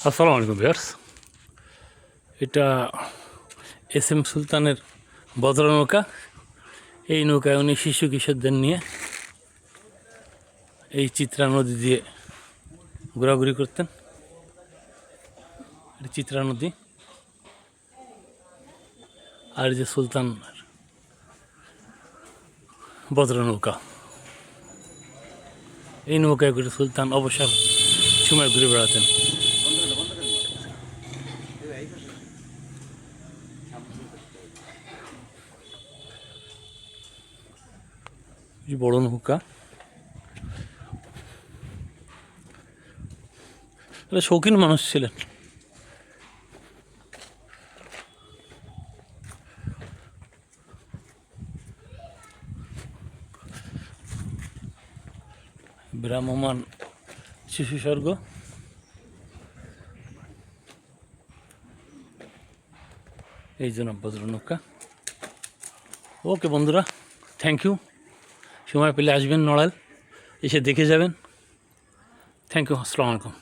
আসসালামু আলাইকুম ভিউয়ার্স। এটা এস এম সুলতানের বদর নৌকা। এই নৌকায় উনি শিশু কিশোরদের নিয়ে এই চিত্রা নদী দিয়ে ঘোরাঘুরি করতেন। চিত্রা নদী আর যে সুলতান বদর নৌকা, এই নৌকায় করে সুলতান অবসর সময় ঘুরে বেড়াতেন। বড় নৌকা, শৌখিন মানুষ ছিলেন। ভ্রাম্যমান শিশু স্বর্গ। এই জন্য বদর নৌকা। ওকে বন্ধুরা, থ্যাংক ইউ। সময় পেলে আসবেন নড়াইল, এসে দেখে যাবেন। Thank you. আসসালামু আলাইকুম।